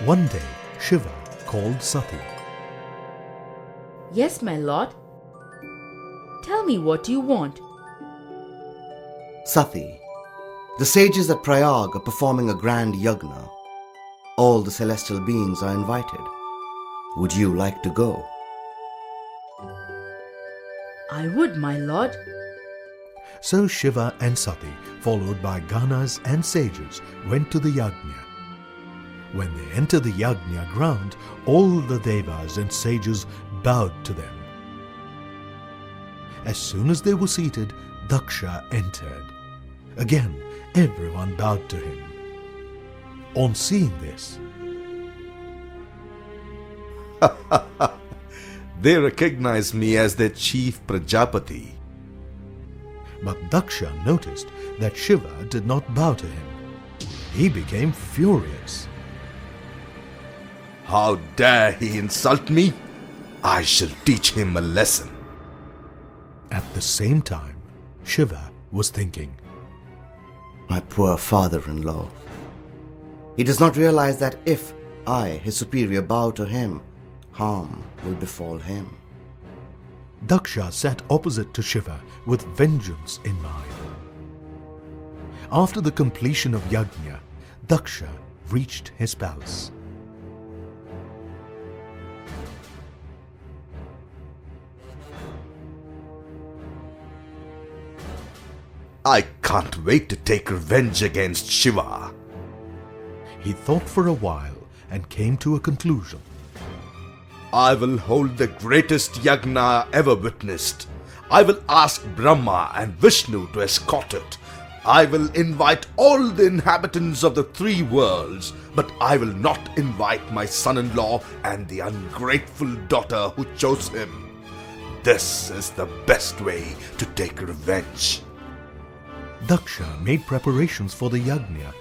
One day, Shiva called Sati. Yes, my lord. Tell me what you want. Sati, the sages at Prayag are performing a grand yagna. All the celestial beings are invited. Would you like to go? I would, my lord. So Shiva and Sati, followed by Ganas and sages, went to the Yagna. When they entered the Yagna ground, all the Devas and sages bowed to them. As soon as they were seated, Daksha entered. Again, everyone bowed to him. On seeing this, they recognize me as their chief Prajapati. but Daksha noticed that Shiva did not bow to him. He became furious. How dare he insult me? I shall teach him a lesson. At the same time, Shiva was thinking, My poor father-in-law. He does not realize that if I, his superior, bow to him, harm will befall him. Daksha sat opposite to Shiva with vengeance in mind. After the completion of Yagna, Daksha reached his palace. I can't wait to take revenge against Shiva. He thought for a while and came to a conclusion. I will hold the greatest yagna ever witnessed. I will ask Brahma and Vishnu to escort it. I will invite all the inhabitants of the three worlds, but I will not invite my son-in-law and the ungrateful daughter who chose him. This is the best way to take revenge. Daksha made preparations for the Yagna.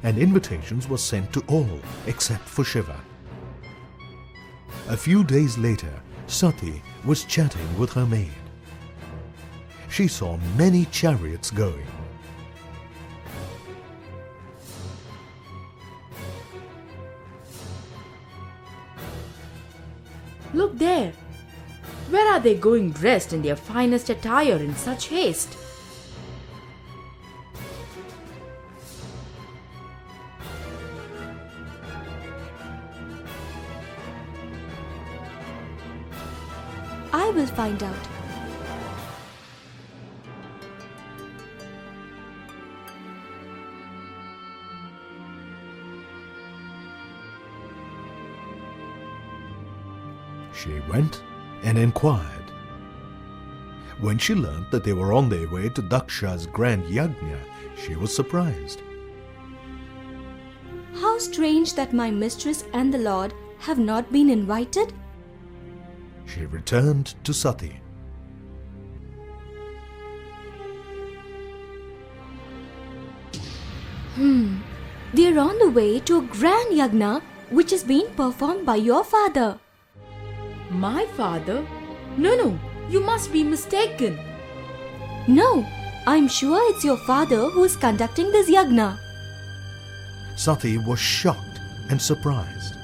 And invitations were sent to all except for Shiva. A few days later, Sati was chatting with her maid. She saw many chariots going. Look there. Where are they going dressed in their finest attire in such haste? I will find out. She went and inquired. When she learnt that they were on their way to Daksha's grand yagna, she was surprised. How strange that my mistress and the Lord have not been invited. She returned to Sati. They are on the way to a grand yagna which is being performed by your father. My father? No, you must be mistaken. No, I'm sure it's your father who is conducting this yagna. Sati was shocked and surprised.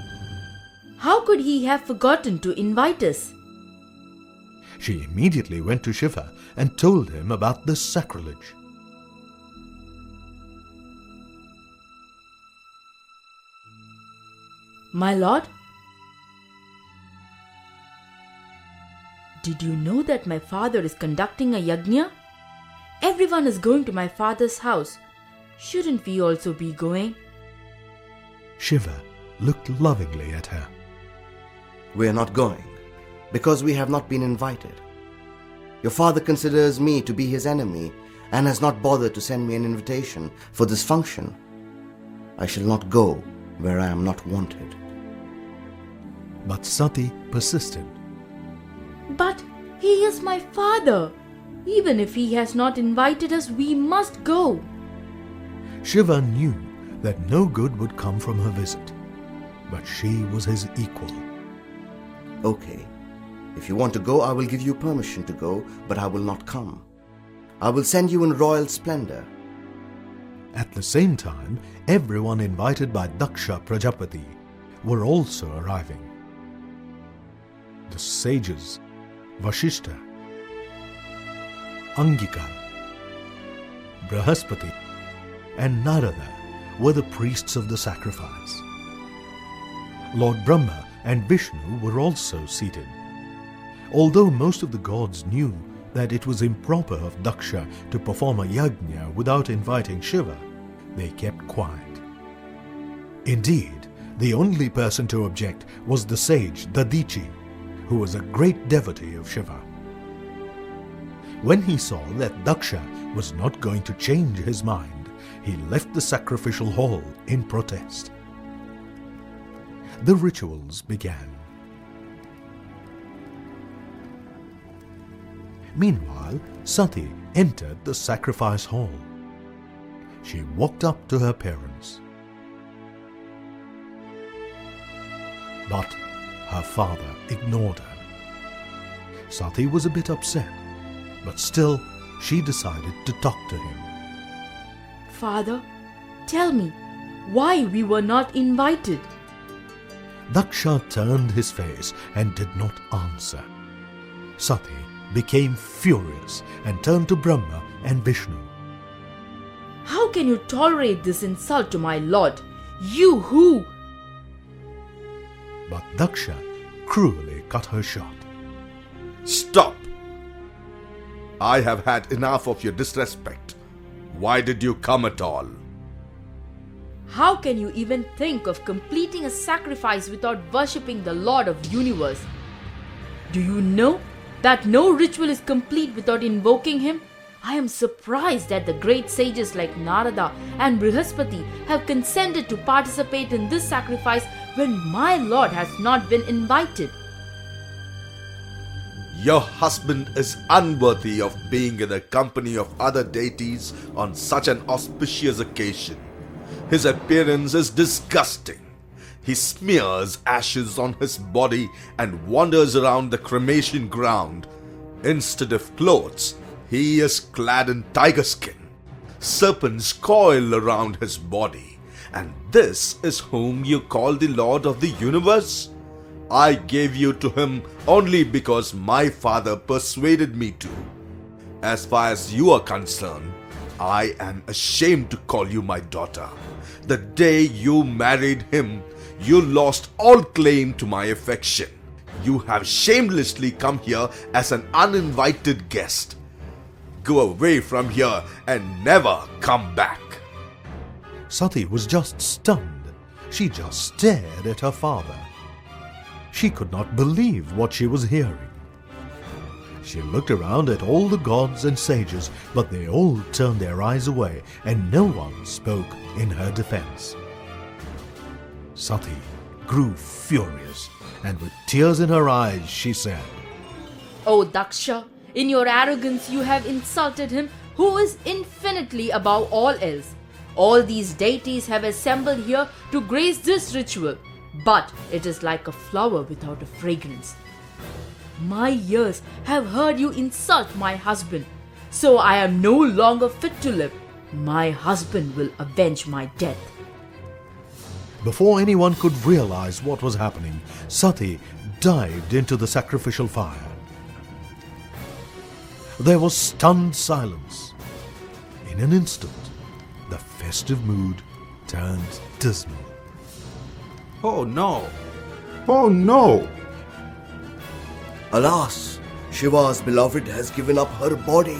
How could he have forgotten to invite us? She immediately went to Shiva and told him about this sacrilege. My lord, did you know that my father is conducting a yagna? Everyone is going to my father's house. Shouldn't we also be going? Shiva looked lovingly at her. We are not going because we have not been invited. Your father considers me to be his enemy and has not bothered to send me an invitation for this function. I shall not go where I am not wanted. But Sati persisted. But he is my father. Even if he has not invited us, we must go. Shiva knew that no good would come from her visit, but she was his equal. Okay, if you want to go, I will give you permission to go, but I will not come. I will send you in royal splendor. At the same time, everyone invited by Daksha Prajapati were also arriving. The sages, Vashishta, Angika, Brihaspati, and Narada were the priests of the sacrifice. Lord Brahma and Vishnu were also seated. Although most of the gods knew that it was improper of Daksha to perform a yagna without inviting Shiva, they kept quiet. Indeed, the only person to object was the sage Dadichi, who was a great devotee of Shiva. When he saw that Daksha was not going to change his mind, he left the sacrificial hall in protest. The rituals began. Meanwhile, Sati entered the sacrifice hall. She walked up to her parents. But her father ignored her. Sati was a bit upset, but still she decided to talk to him. Father, tell me why we were not invited. Daksha turned his face and did not answer. Sati became furious and turned to Brahma and Vishnu. How can you tolerate this insult to my lord? You who... But Daksha cruelly cut her short. Stop! I have had enough of your disrespect. Why did you come at all? How can you even think of completing a sacrifice without worshipping the Lord of the universe? Do you know that no ritual is complete without invoking him? I am surprised that the great sages like Narada and Brihaspati have consented to participate in this sacrifice when my Lord has not been invited. Your husband is unworthy of being in the company of other deities on such an auspicious occasion. His appearance is disgusting. He smears ashes on his body and wanders around the cremation ground. Instead of clothes, he is clad in tiger skin. Serpents coil around his body. And this is whom you call the Lord of the universe? I gave you to him only because my father persuaded me to. As far as you are concerned, I am ashamed to call you my daughter. The day you married him, you lost all claim to my affection. You have shamelessly come here as an uninvited guest. Go away from here and never come back. Sati was just stunned. She just stared at her father. She could not believe what she was hearing. She looked around at all the gods and sages, but they all turned their eyes away, and no one spoke in her defense. Sati grew furious, and with tears in her eyes, she said, O Daksha, in your arrogance you have insulted him who is infinitely above all else. All these deities have assembled here to grace this ritual, but it is like a flower without a fragrance. My ears have heard you insult my husband, so I am no longer fit to live. My husband will avenge my death. Before anyone could realize what was happening, Sati dived into the sacrificial fire. There was stunned silence. In an instant, the festive mood turned dismal. Oh no! Oh no! Alas, Shiva's beloved has given up her body.